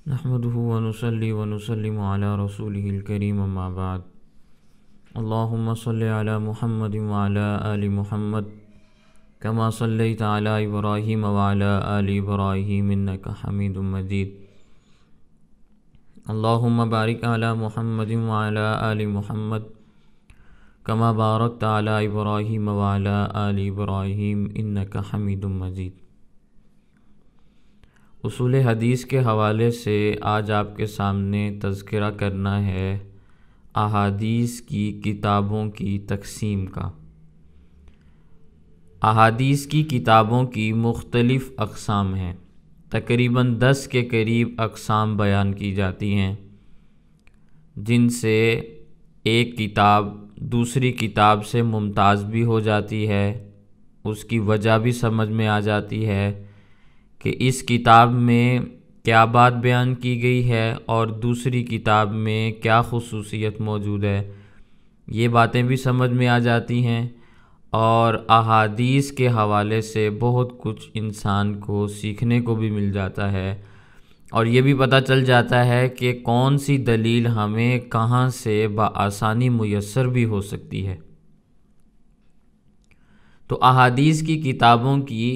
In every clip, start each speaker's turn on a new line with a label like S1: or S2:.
S1: نحمده ونصلي ونسلم على رسوله الكريم اما بعد اللهم صل على محمد وعلى آل محمد كما صليت على إبراهيم وعلى آل إبراهيم إنك حميد مجيد اللهم بارك على محمد وعلى آل محمد كما باركت على إبراهيم وعلى آل إبراهيم إنك حميد مجيد۔ اصول حدیث کے حوالے سے آج آپ کے سامنے تذکرہ کرنا ہے احادیث کی کتابوں کی تقسیم کا۔ احادیث کی کتابوں کی مختلف اقسام ہیں، تقریباً 10 کے قریب اقسام بیان کی جاتی ہیں، جن سے ایک کتاب دوسری کتاب سے ممتاز بھی ہو جاتی ہے، اس کی وجہ بھی سمجھ میں آ جاتی ہے کہ اس کتاب میں کیا بات بیان کی گئی ہے اور دوسری کتاب میں کیا خصوصیت موجود ہے، یہ باتیں بھی سمجھ میں آ جاتی ہیں، اور احادیث کے حوالے سے بہت کچھ انسان کو سیکھنے کو بھی مل جاتا ہے، اور یہ بھی پتہ چل جاتا ہے کہ کون سی دلیل ہمیں کہاں سے بآسانی میسر بھی ہو سکتی ہے۔ تو احادیث کی کتابوں کی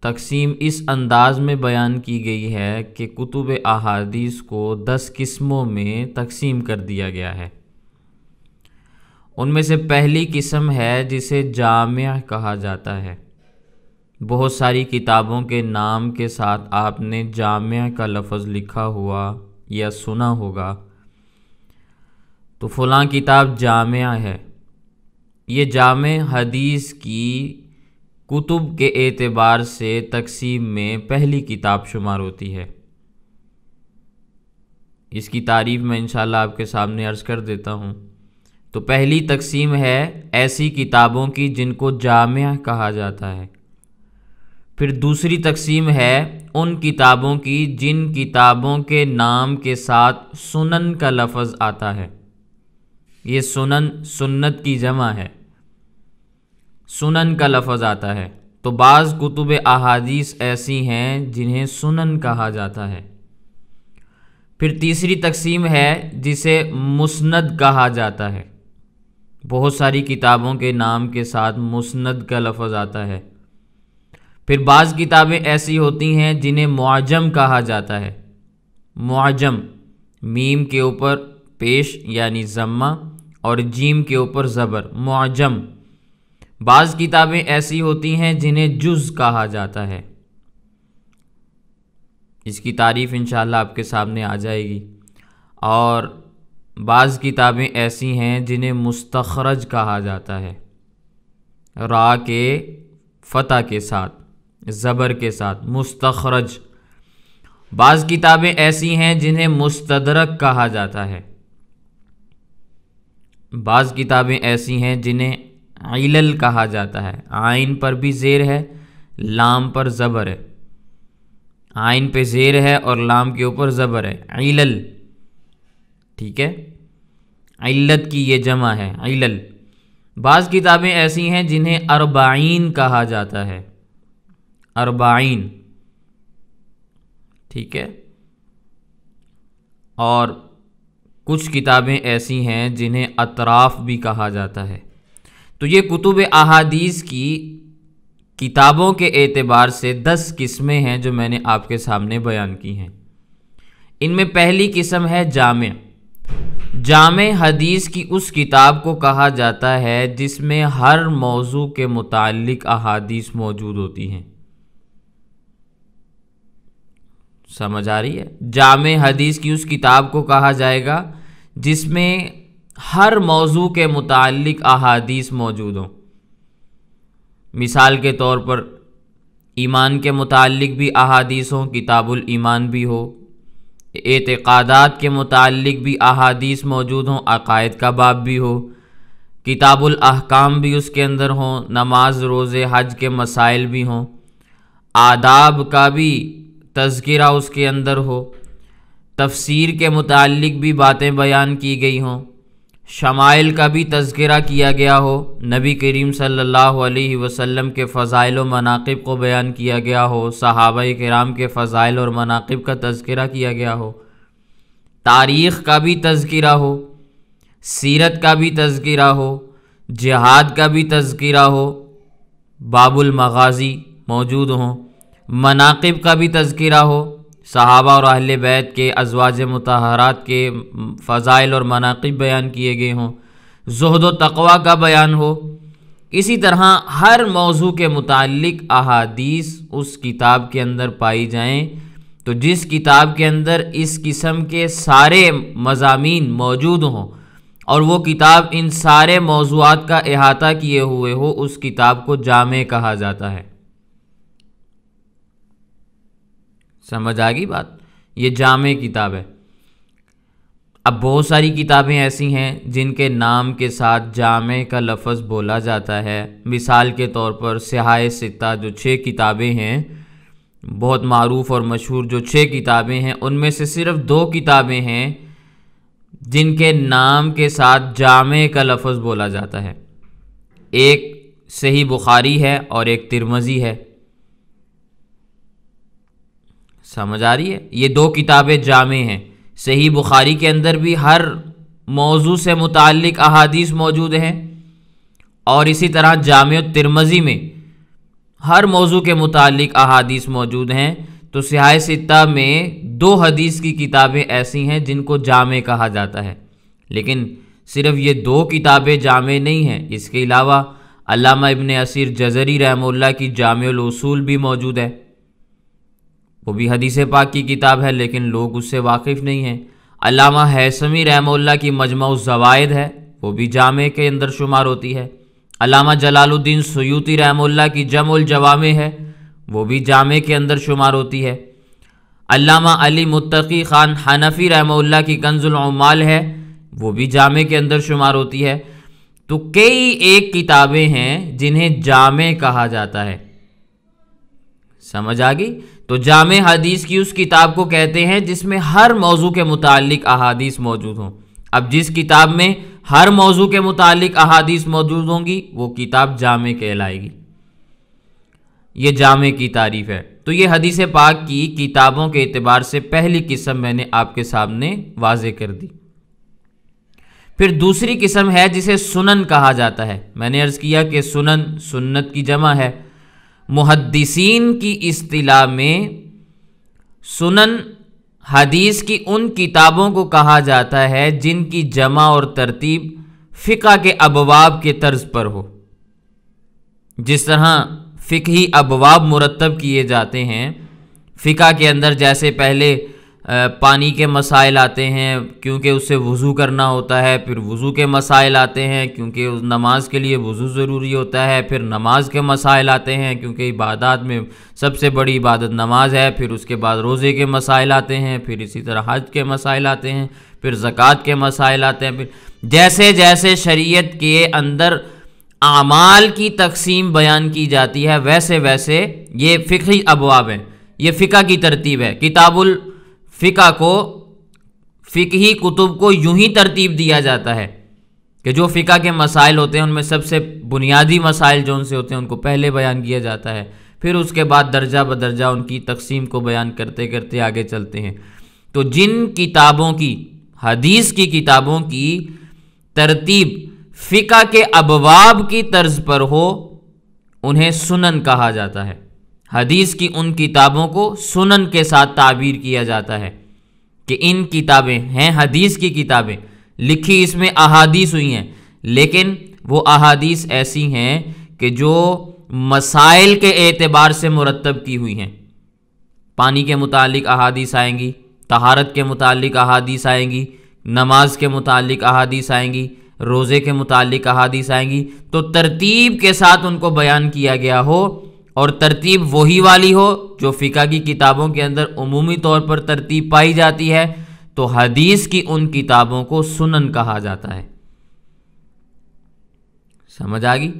S1: تقسیم اس انداز میں بیان کی گئی ہے کہ کتب احادیث کو 10 قسموں میں تقسیم کر دیا گیا ہے۔ ان میں سے پہلی قسم ہے جسے جامع کہا جاتا ہے۔ بہت ساری کتابوں کے نام کے ساتھ آپ نے جامع کا لفظ لکھا ہوا یا سنا ہوگا، تو فلاں کتاب جامع ہے۔ یہ جامع حدیث کی کتب کے اعتبار سے تقسیم میں پہلی کتاب شمار ہوتی ہے۔ اس کی تعریف میں انشاءاللہ آپ کے سامنے عرض کر دیتا ہوں۔ تو پہلی تقسیم ہے ایسی کتابوں کی جن کو جامع کہا جاتا ہے۔ پھر دوسری تقسیم ہے ان کتابوں کی جن کتابوں کے نام کے ساتھ سنن کا لفظ آتا ہے۔ یہ سنن سنت کی جمع ہے، سنن کا لفظ آتا ہے، تو بعض کتب احادیث ایسی ہیں جنہیں سنن کہا جاتا ہے۔ پھر تیسری تقسیم ہے جسے مسند کہا جاتا ہے۔ بہت ساری کتابوں کے نام کے ساتھ مسند کا لفظ آتا ہے۔ پھر بعض کتابیں ایسی ہوتی ہیں جنہیں معجم کہا جاتا ہے۔ معجم، میم کے اوپر پیش یعنی ضمہ اور جیم کے اوپر زبر، معجم۔ بعض کتابیں ایسی ہوتی ہیں جنہیں جز کہا جاتا ہے۔ اس کی تعریف انشاءاللہ آپ کے سامنے آ جائے گی۔ اور بعض کتابیں ایسی ہیں جنہیں مستخرج کہا جاتا ہے، را کے فتح کے ساتھ، زبر کے ساتھ، مستخرج۔ بعض کتابیں ایسی ہیں جنہیں مستدرک کہا جاتا ہے۔ بعض کتابیں ایسی ہیں جنہیں علل کہا جاتا ہے، عین پر بھی زیر ہے، لام پر زبر ہے، عین پہ زیر ہے اور لام کے اوپر زبر ہے، علل، ٹھیک ہے، علت کی یہ جمع ہے، علل۔ بعض کتابیں ایسی ہیں جنہیں اربعین کہا جاتا ہے، اربعین، ٹھیک ہے، اور کچھ کتابیں ایسی ہیں جنہیں اطراف بھی کہا جاتا ہے۔ تو یہ کتب احادیث کی کتابوں کے اعتبار سے 10 قسمیں ہیں جو میں نے آپ کے سامنے بیان کی ہیں۔ ان میں پہلی قسم ہے جامع۔ جامع حدیث کی اس کتاب کو کہا جاتا ہے جس میں ہر موضوع کے متعلق احادیث موجود ہوتی ہیں۔ سمجھ آ رہی ہے؟ جامع حدیث کی اس کتاب کو کہا جائے گا جس میں ہر موضوع کے متعلق احادیث موجود ہوں۔ مثال کے طور پر ایمان کے متعلق بھی احادیث ہوں، کتاب الایمان بھی ہو، اعتقادات کے متعلق بھی احادیث موجود ہوں، عقائد کا باب بھی ہو، کتاب الاحکام بھی اس کے اندر ہوں، نماز روزے حج کے مسائل بھی ہوں، آداب کا بھی تذکرہ اس کے اندر ہو، تفسیر کے متعلق بھی باتیں بیان کی گئی ہوں، شمائل کا بھی تذکرہ کیا گیا ہو، نبی کریم صلی اللہ علیہ وسلم کے فضائل و مناقب کو بیان کیا گیا ہو، صحابہ کرام کے فضائل اور مناقب کا تذکرہ کیا گیا ہو، تاریخ کا بھی تذکرہ ہو، سیرت کا بھی تذکرہ ہو، جہاد کا بھی تذکرہ ہو، باب المغازی موجود ہوں، مناقب کا بھی تذکرہ ہو، صحابہ اور اہل بیت کے ازواج مطہرات کے فضائل اور مناقب بیان کیے گئے ہوں، زہد و تقوی کا بیان ہو۔ اسی طرح ہر موضوع کے متعلق احادیث اس کتاب کے اندر پائی جائیں، تو جس کتاب کے اندر اس قسم کے سارے مضامین موجود ہوں اور وہ کتاب ان سارے موضوعات کا احاطہ کیے ہوئے ہو، اس کتاب کو جامع کہا جاتا ہے۔ سمجھ آ گئی بات؟ یہ جامع کتاب ہے۔ اب بہت ساری کتابیں ایسی ہیں جن کے نام کے ساتھ جامع کا لفظ بولا جاتا ہے، مثال کے طور پر سیاہ ستہ جو 6 کتابیں ہیں، بہت معروف اور مشہور جو 6 کتابیں ہیں، ان میں سے صرف 2 کتابیں ہیں جن کے نام کے ساتھ جامع کا لفظ بولا جاتا ہے، ایک صحیح بخاری ہے اور ایک ترمذی ہے۔ سمجھ آ رہی ہے؟ یہ 2 کتابیں جامع ہیں۔ صحیح بخاری کے اندر بھی ہر موضوع سے متعلق احادیث موجود ہیں، اور اسی طرح جامع ترمذی میں ہر موضوع کے متعلق احادیث موجود ہیں۔ تو سیاہ ستہ میں 2 حدیث کی کتابیں ایسی ہیں جن کو جامع کہا جاتا ہے، لیکن صرف یہ 2 کتابیں جامع نہیں ہیں، اس کے علاوہ علامہ ابن اثیر جزری رحمہ اللہ کی جامع الاصول بھی موجود ہے، وہ بھی حدیث پاک کی کتاب ہے لیکن لوگ اس سے واقف نہیں ہیں۔ علامہ ہیثمی رحمہ اللہ کی مجمع الزوائد ہے، وہ بھی جامع کے اندر شمار ہوتی ہے۔ علامہ جلال الدین سیوطی رحمہ اللہ کی جمع الجوامع ہے، وہ بھی جامع کے اندر شمار ہوتی ہے۔ علامہ علی متقی خان حنفی رحمہ اللہ کی کنز العمال ہے، وہ بھی جامع کے اندر شمار ہوتی ہے۔ تو کئی ایک کتابیں ہیں جنہیں جامع کہا جاتا ہے۔ سمجھ آ گئی؟ تو جامع حدیث کی اس کتاب کو کہتے ہیں جس میں ہر موضوع کے متعلق احادیث موجود ہوں۔ اب جس کتاب میں ہر موضوع کے متعلق احادیث موجود ہوں گی وہ کتاب جامع کہلائے گی۔ یہ جامع کی تعریف ہے۔ تو یہ حدیث پاک کی کتابوں کے اعتبار سے پہلی قسم میں نے آپ کے سامنے واضح کر دی۔ پھر دوسری قسم ہے جسے سنن کہا جاتا ہے۔ میں نے عرض کیا کہ سنن سنت کی جمع ہے۔ محدثین کی اصطلاح میں سنن حدیث کی ان کتابوں کو کہا جاتا ہے جن کی جمع اور ترتیب فقہ کے ابواب کے طرز پر ہو۔ جس طرح فقہی ابواب مرتب کیے جاتے ہیں، فقہ کے اندر جیسے پہلے پانی کے مسائل آتے ہیں کیونکہ اس سے وضو کرنا ہوتا ہے، پھر وضو کے مسائل آتے ہیں کیونکہ اس نماز کے لیے وضو ضروری ہوتا ہے، پھر نماز کے مسائل آتے ہیں کیونکہ عبادات میں سب سے بڑی عبادت نماز ہے، پھر اس کے بعد روزے کے مسائل آتے ہیں، پھر اسی طرح حج کے مسائل آتے ہیں، پھر زکوٰۃ کے مسائل آتے ہیں، پھر جیسے جیسے شریعت کے اندر اعمال کی تقسیم بیان کی جاتی ہے ویسے ویسے یہ فقہی ابواب ہیں، یہ فقہ کی ترتیب ہے۔ کتاب الفقہ کو، فقہی کتب کو یوں ہی ترتیب دیا جاتا ہے کہ جو فقہ کے مسائل ہوتے ہیں ان میں سب سے بنیادی مسائل جو ان سے ہوتے ہیں ان کو پہلے بیان کیا جاتا ہے، پھر اس کے بعد درجہ بدرجہ ان کی تقسیم کو بیان کرتے کرتے آگے چلتے ہیں۔ تو جن کتابوں کی، حدیث کی کتابوں کی ترتیب فقہ کے ابواب کی طرز پر ہو انہیں سنن کہا جاتا ہے۔ حدیث کی ان کتابوں کو سنن کے ساتھ تعبیر کیا جاتا ہے کہ ان کتابیں ہیں حدیث کی کتابیں، لکھی اس میں احادیث ہوئی ہیں، لیکن وہ احادیث ایسی ہیں کہ جو مسائل کے اعتبار سے مرتب کی ہوئی ہیں۔ پانی کے متعلق احادیث آئیں گی، طہارت کے متعلق احادیث آئیں گی، نماز کے متعلق احادیث آئیں گی، روزے کے متعلق احادیث آئیں گی، تو ترتیب کے ساتھ ان کو بیان کیا گیا ہو اور ترتیب وہی والی ہو جو فقہ کی کتابوں کے اندر عمومی طور پر ترتیب پائی جاتی ہے، تو حدیث کی ان کتابوں کو سنن کہا جاتا ہے۔ سمجھ آ گئی؟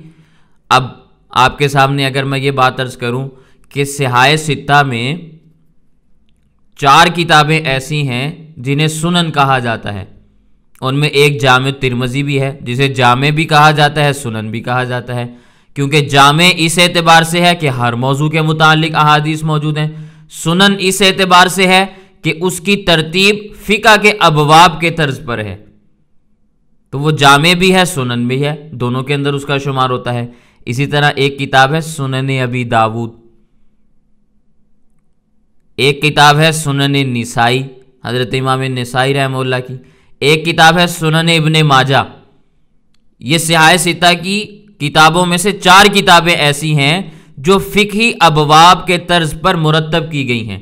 S1: اب آپ کے سامنے اگر میں یہ بات عرض کروں کہ سیاہ ستہ میں 4 کتابیں ایسی ہیں جنہیں سنن کہا جاتا ہے، ان میں ایک جامع ترمذی بھی ہے، جسے جامع بھی کہا جاتا ہے، سنن بھی کہا جاتا ہے، کیونکہ جامع اس اعتبار سے ہے کہ ہر موضوع کے متعلق احادیث موجود ہیں، سنن اس اعتبار سے ہے کہ اس کی ترتیب فقہ کے ابواب کے طرز پر ہے، تو وہ جامع بھی ہے سنن بھی ہے، دونوں کے اندر اس کا شمار ہوتا ہے۔ اسی طرح ایک کتاب ہے سنن ابی داود، ایک کتاب ہے سنن نسائی حضرت امام نسائی رحمہ اللہ کی، ایک کتاب ہے سنن ابن ماجہ۔ یہ سیاہ ستہ کی کتابوں میں سے 4 کتابیں ایسی ہیں جو فقہی ابواب کے طرز پر مرتب کی گئی ہیں،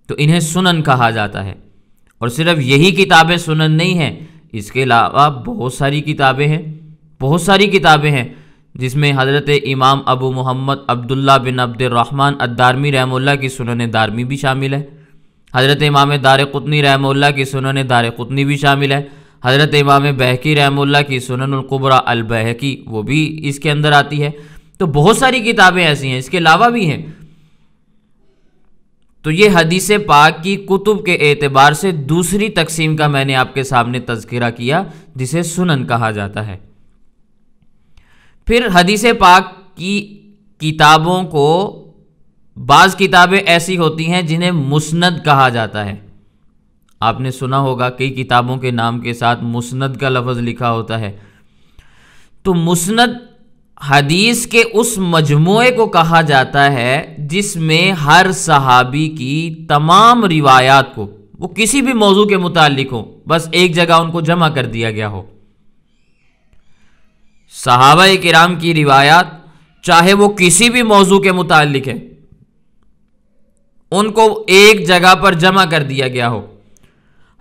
S1: تو انہیں سنن کہا جاتا ہے۔ اور صرف یہی کتابیں سنن نہیں ہیں، اس کے علاوہ بہت ساری کتابیں ہیں جس میں حضرت امام ابو محمد عبداللہ بن عبد الرحمن الدارمی رحمہ اللہ کی سنن دارمی بھی شامل ہے، حضرت امام دارقطنی رحمہ اللہ کی سنن دارقطنی بھی شامل ہے، حضرت امام بہقی رحمہ اللہ کی سنن القبریٰ البہقی وہ بھی اس کے اندر آتی ہے۔ تو بہت ساری کتابیں ایسی ہیں، اس کے علاوہ بھی ہیں۔ تو یہ حدیث پاک کی کتب کے اعتبار سے دوسری تقسیم کا میں نے آپ کے سامنے تذکرہ کیا، جسے سنن کہا جاتا ہے۔ پھر حدیث پاک کی کتابوں کو بعض کتابیں ایسی ہوتی ہیں جنہیں مسند کہا جاتا ہے۔ آپ نے سنا ہوگا کئی کتابوں کے نام کے ساتھ مسند کا لفظ لکھا ہوتا ہے۔ تو مسند حدیث کے اس مجموعے کو کہا جاتا ہے جس میں ہر صحابی کی تمام روایات کو، وہ کسی بھی موضوع کے متعلق ہو، بس ایک جگہ ان کو جمع کر دیا گیا ہو۔ صحابہ کرام کی روایات چاہے وہ کسی بھی موضوع کے متعلق ہے، ان کو ایک جگہ پر جمع کر دیا گیا ہو۔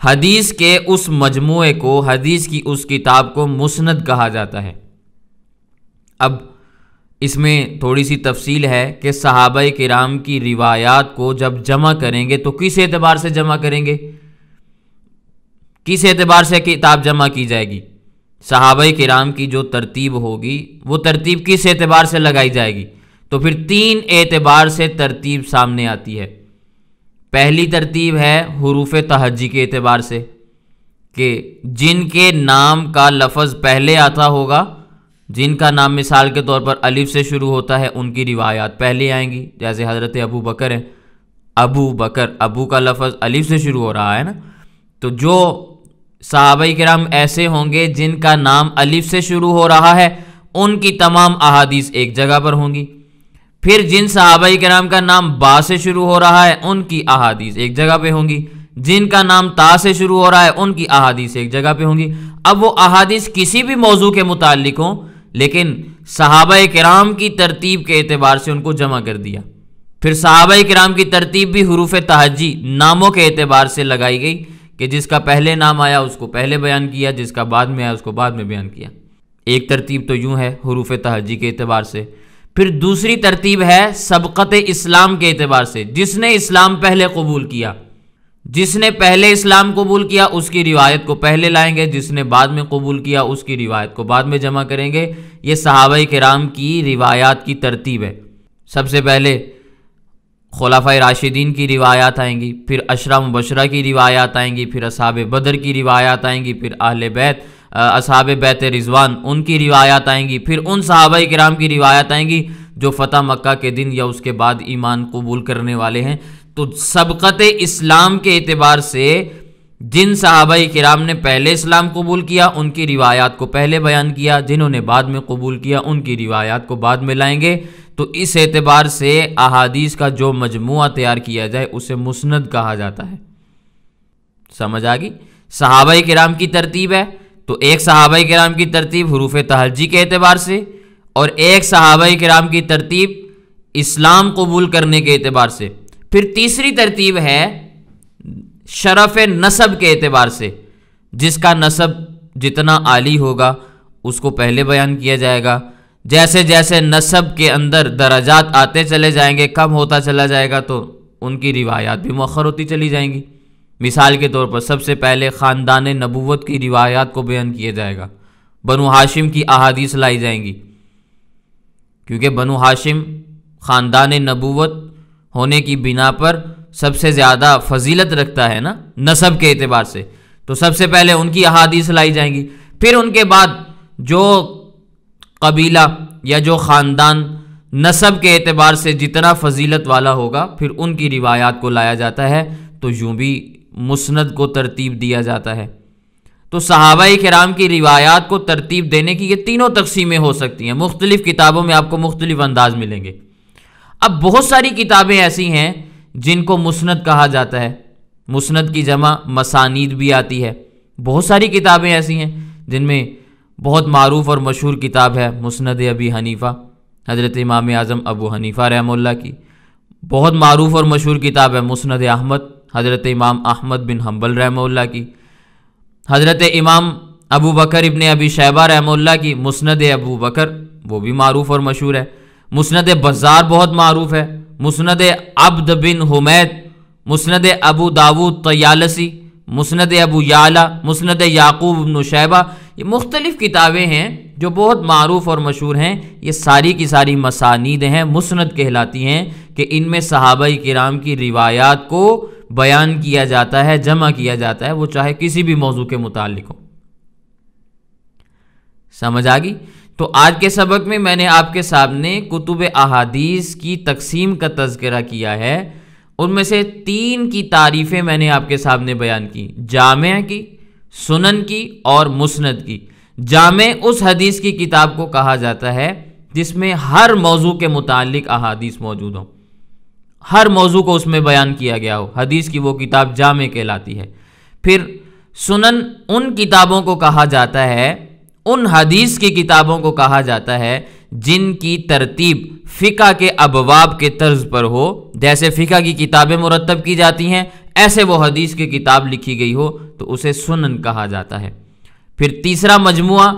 S1: حدیث کے اس مجموعے کو، حدیث کی اس کتاب کو مسند کہا جاتا ہے۔ اب اس میں تھوڑی سی تفصیل ہے کہ صحابہ کرام کی روایات کو جب جمع کریں گے تو کس اعتبار سے جمع کریں گے، کس اعتبار سے کتاب جمع کی جائے گی؟ صحابہ کرام کی جو ترتیب ہوگی وہ ترتیب کس اعتبار سے لگائی جائے گی؟ تو پھر 3 اعتبار سے ترتیب سامنے آتی ہے۔ پہلی ترتیب ہے حروف تہجی کے اعتبار سے، کہ جن کے نام کا لفظ پہلے آتا ہوگا، جن کا نام مثال کے طور پر الف سے شروع ہوتا ہے، ان کی روایات پہلے آئیں گی۔ جیسے حضرت ابو بکر ہے، ابو بکر، ابو کا لفظ الف سے شروع ہو رہا ہے نا، تو جو صحابہ کرام ایسے ہوں گے جن کا نام الف سے شروع ہو رہا ہے، ان کی تمام احادیث ایک جگہ پر ہوں گی۔ پھر جن صحابہ کرام کا نام با سے شروع ہو رہا ہے، ان کی احادیث ایک جگہ پہ ہوں گی۔ جن کا نام تا سے شروع ہو رہا ہے، ان کی احادیث ایک جگہ پہ ہوں گی۔ اب وہ احادیث کسی بھی موضوع کے متعلق ہوں، لیکن صحابہ کرام کی ترتیب کے اعتبار سے ان کو جمع کر دیا۔ پھر صحابہ کرام کی ترتیب بھی حروف تہجی ناموں کے اعتبار سے لگائی گئی، کہ جس کا پہلے نام آیا اس کو پہلے بیان کیا، جس کا بعد میں آیا اس کو بعد میں بیان کیا۔ ایک ترتیب تو یوں ہے حروف تہجی کے اعتبار سے۔ پھر دوسری ترتیب ہے سبقت اسلام کے اعتبار سے، جس نے اسلام پہلے قبول کیا، جس نے پہلے اسلام قبول کیا اس کی روایت کو پہلے لائیں گے، جس نے بعد میں قبول کیا اس کی روایت کو بعد میں جمع کریں گے۔ یہ صحابہ کرام کی روایات کی ترتیب ہے۔ سب سے پہلے خلفائے راشدین کی روایات آئیں گی، پھر عشرہ مبشرہ کی روایات آئیں گی، پھر اصحاب بدر کی روایات آئیں گی، پھر اہل بیت، اصحاب بیت رضوان، ان کی روایات آئیں گی، پھر ان صحابہ کرام کی روایات آئیں گی جو فتح مکہ کے دن یا اس کے بعد ایمان قبول کرنے والے ہیں۔ تو سبقت اسلام کے اعتبار سے جن صحابہ کرام نے پہلے اسلام قبول کیا ان کی روایات کو پہلے بیان کیا، جنہوں نے بعد میں قبول کیا ان کی روایات کو بعد میں لائیں گے۔ تو اس اعتبار سے احادیث کا جو مجموعہ تیار کیا جائے اسے مسند کہا جاتا ہے۔ سمجھ آ گئی؟ صحابہ کرام کی ترتیب ہے، تو ایک صحابہ کرام کی ترتیب حروف تہجی کے اعتبار سے، اور ایک صحابہ کرام کی ترتیب اسلام قبول کرنے کے اعتبار سے۔ پھر تیسری ترتیب ہے شرف نسب کے اعتبار سے، جس کا نسب جتنا عالی ہوگا اس کو پہلے بیان کیا جائے گا۔ جیسے جیسے نسب کے اندر درجات آتے چلے جائیں گے، کم ہوتا چلا جائے گا، تو ان کی روایات بھی مؤخر ہوتی چلی جائیں گی۔ مثال کے طور پر سب سے پہلے خاندان نبوت کی روایات کو بیان کیا جائے گا، بنو ہاشم کی احادیث لائی جائیں گی، کیونکہ بنو ہاشم خاندان نبوت ہونے کی بنا پر سب سے زیادہ فضیلت رکھتا ہے نا نسب کے اعتبار سے۔ تو سب سے پہلے ان کی احادیث لائی جائیں گی، پھر ان کے بعد جو قبیلہ یا جو خاندان نسب کے اعتبار سے جتنا فضیلت والا ہوگا پھر ان کی روایات کو لایا جاتا ہے، تو یوں بھی مسند کو ترتیب دیا جاتا ہے۔ تو صحابہ کرام کی روایات کو ترتیب دینے کی یہ تینوں تقسیمیں ہو سکتی ہیں، مختلف کتابوں میں آپ کو مختلف انداز ملیں گے۔ اب بہت ساری کتابیں ایسی ہیں جن کو مسند کہا جاتا ہے، مسند کی جمع مسانید بھی آتی ہے۔ بہت ساری کتابیں ایسی ہیں جن میں بہت معروف اور مشہور کتاب ہے مسند ابی حنیفہ، حضرت امام اعظم ابو حنیفہ رحمہ اللہ کی۔ بہت معروف اور مشہور کتاب ہے مسند احمد، حضرت امام احمد بن حنبل رحمہ اللہ کی۔ حضرت امام ابو بکر ابن ابی شیبہ رحمہ اللہ کی مسند ابو بکر، وہ بھی معروف اور مشہور ہے۔ مسند بزار بہت معروف ہے، مسند عبد بن حمید، مسند ابو داود طیالسی، مسند ابو یعلا، مسند یعقوب بن شیبہ، یہ مختلف کتابیں ہیں جو بہت معروف اور مشہور ہیں۔ یہ ساری کی ساری مسانید ہیں، مسند کہلاتی ہیں کہ ان میں صحابہ کرام کی روایات کو بیان کیا جاتا ہے، جمع کیا جاتا ہے، وہ چاہے کسی بھی موضوع کے متعلق ہو۔ سمجھ آ گئی؟ تو آج کے سبق میں میں نے آپ کے سامنے کتب احادیث کی تقسیم کا تذکرہ کیا ہے، ان میں سے 3 کی تعریفیں میں نے آپ کے سامنے بیان کی، جامع کی، سنن کی اور مسند کی۔ جامع اس حدیث کی کتاب کو کہا جاتا ہے جس میں ہر موضوع کے متعلق احادیث موجود ہوں، ہر موضوع کو اس میں بیان کیا گیا ہو، حدیث کی وہ کتاب جامع کہلاتی ہے۔ پھر سنن ان کتابوں کو کہا جاتا ہے، ان حدیث کی کتابوں کو کہا جاتا ہے جن کی ترتیب فقہ کے ابواب کے طرز پر ہو، جیسے فقہ کی کتابیں مرتب کی جاتی ہیں ایسے وہ حدیث کی کتاب لکھی گئی ہو تو اسے سنن کہا جاتا ہے۔ پھر تیسرا مجموعہ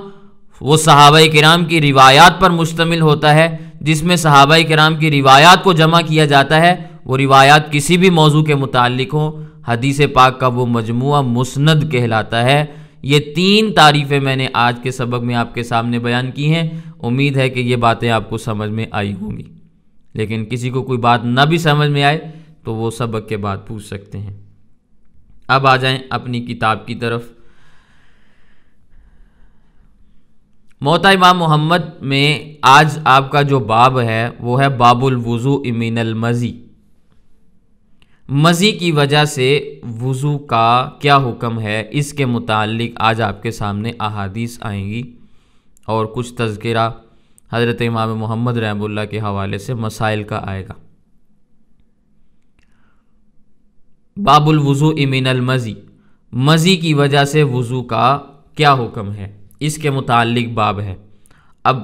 S1: وہ صحابہ کرام کی روایات پر مشتمل ہوتا ہے، جس میں صحابہ کرام کی روایات کو جمع کیا جاتا ہے، وہ روایات کسی بھی موضوع کے متعلق ہوں، حدیث پاک کا وہ مجموعہ مسند کہلاتا ہے۔ یہ 3 تعریفیں میں نے آج کے سبق میں آپ کے سامنے بیان کی ہیں، امید ہے کہ یہ باتیں آپ کو سمجھ میں آئی ہوں گی، لیکن کسی کو کوئی بات نہ بھی سمجھ میں آئے تو وہ سبق کے بعد پوچھ سکتے ہیں۔ اب آ جائیں اپنی کتاب کی طرف۔ موطا امام محمد میں آج آپ کا جو باب ہے وہ ہے باب الوضوء من المزی، مزی کی وجہ سے وضو کا کیا حکم ہے، اس کے متعلق آج آپ کے سامنے احادیث آئیں گی اور کچھ تذکرہ حضرت امام محمد رحمہ اللہ کے حوالے سے مسائل کا آئے گا۔ باب الوضوء من المزی، مزی کی وجہ سے وضو کا کیا حکم ہے، اس کے متعلق باب ہے۔ اب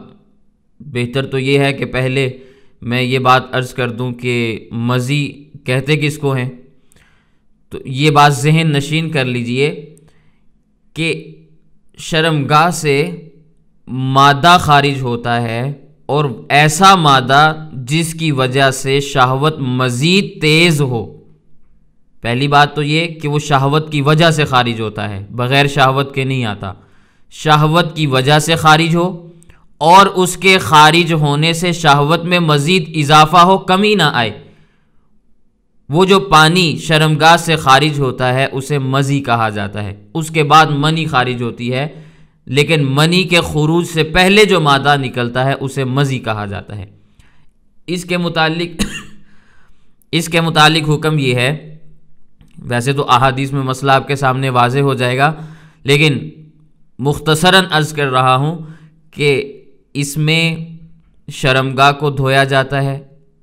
S1: بہتر تو یہ ہے کہ پہلے میں یہ بات عرض کر دوں کہ مزی کہتے کس کو ہیں، تو یہ بات ذہن نشین کر لیجئے کہ شرمگاہ سے مادہ خارج ہوتا ہے، اور ایسا مادہ جس کی وجہ سے شہوت مزید تیز ہو۔ پہلی بات تو یہ کہ وہ شہوت کی وجہ سے خارج ہوتا ہے، بغیر شہوت کے نہیں آتا، شہوت کی وجہ سے خارج ہو اور اس کے خارج ہونے سے شہوت میں مزید اضافہ ہو، کمی نہ آئے۔ وہ جو پانی شرمگاہ سے خارج ہوتا ہے اسے مزی کہا جاتا ہے، اس کے بعد منی خارج ہوتی ہے، لیکن منی کے خروج سے پہلے جو مادہ نکلتا ہے اسے مزی کہا جاتا ہے۔ اس کے متعلق حکم یہ ہے، ویسے تو احادیث میں مسئلہ آپ کے سامنے واضح ہو جائے گا، لیکن مختصراً عرض کر رہا ہوں کہ اس میں شرمگاہ کو دھویا جاتا ہے،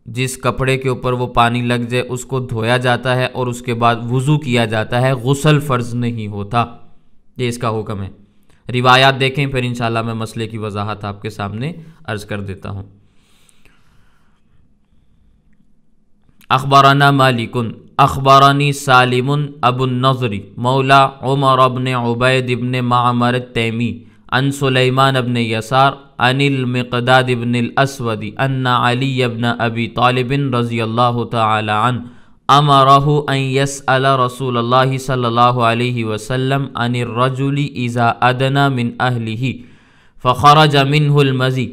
S1: جس کپڑے کے اوپر وہ پانی لگ جائے اس کو دھویا جاتا ہے، اور اس کے بعد وضو کیا جاتا ہے، غسل فرض نہیں ہوتا، یہ اس کا حکم ہے۔ روایات دیکھیں، پھر انشاءاللہ میں مسئلے کی وضاحت آپ کے سامنے عرض کر دیتا ہوں۔ اخبرنا مالک اخبرانی سالم ابو النضر مولا عمر بن عبید بن معمر التیمی عن سلیمان بن یسار عن المقداد بن الاسود ان علی بن ابی طالب رضی اللہ تعالی عنہ امرہ ان یسأل رسول اللہ صلی اللہ علیہ وسلم عن الرجل اذا ادنا من اہلہ فخرج منہ المزی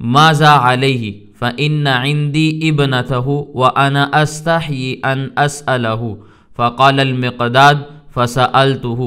S1: ماذا علیہ فإن عندي ابنته وأنا أستحيي أن أسأله فقال المقداد فسألته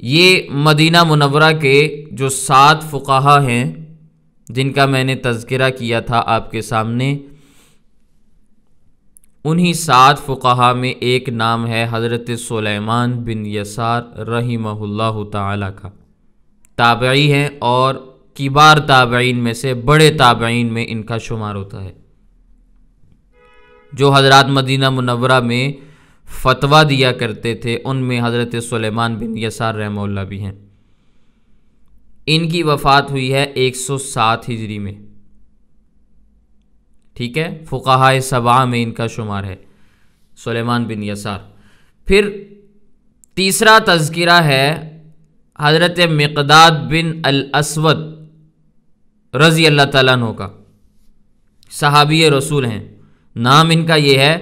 S1: یہ مدینہ منورہ کے جو 7 فقہا ہیں جن کا میں نے تذکرہ کیا تھا آپ کے سامنے، انہی 7 فقہا میں ایک نام ہے حضرت سلیمان بن یسار رحمہ اللہ تعالی کا۔ تابعی ہیں اور کبار تابعین میں سے بڑے تابعین میں ان کا شمار ہوتا ہے۔ جو حضرات مدینہ منورہ میں فتویٰ دیا کرتے تھے ان میں حضرت سلیمان بن یسار رحمہ اللہ بھی ہیں۔ ان کی وفات ہوئی ہے 107 ہجری میں، ٹھیک ہے، فقہائے 7 میں ان کا شمار ہے سلیمان بن یسار۔ پھر تیسرا تذکرہ ہے حضرت مقداد بن الاسود رضی اللہ تعالیٰ عنہ کا، صحابی رسول ہیں۔ نام ان کا یہ ہے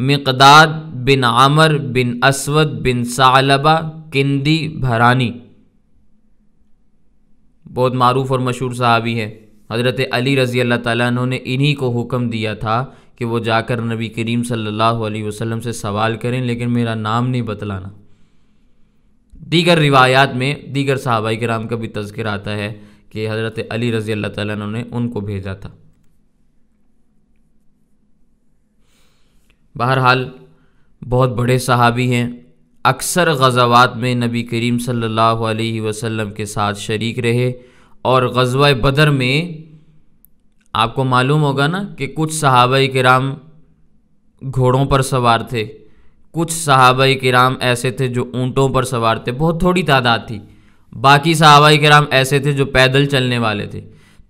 S1: مقداد بن عمر بن اسود بن ثعلبہ کندی بھرانی، بہت معروف اور مشہور صحابی ہے۔ حضرت علی رضی اللہ تعالیٰ عنہ نے انہی کو حکم دیا تھا کہ وہ جا کر نبی کریم صلی اللہ علیہ وسلم سے سوال کریں لیکن میرا نام نہیں بتلانا۔ دیگر روایات میں دیگر صحابہ کرام کا بھی تذکر آتا ہے کہ حضرت علی رضی اللہ تعالیٰ عنہ نے ان کو بھیجا تھا۔ بہرحال بہت بڑے صحابی ہیں، اکثر غزوات میں نبی کریم صلی اللہ علیہ وسلم کے ساتھ شریک رہے، اور غزوہ بدر میں آپ کو معلوم ہوگا نا کہ کچھ صحابہ کرام گھوڑوں پر سوار تھے، کچھ صحابہ کرام ایسے تھے جو اونٹوں پر سوار تھے، بہت تھوڑی تعداد تھی، باقی صحابہ کرام ایسے تھے جو پیدل چلنے والے تھے۔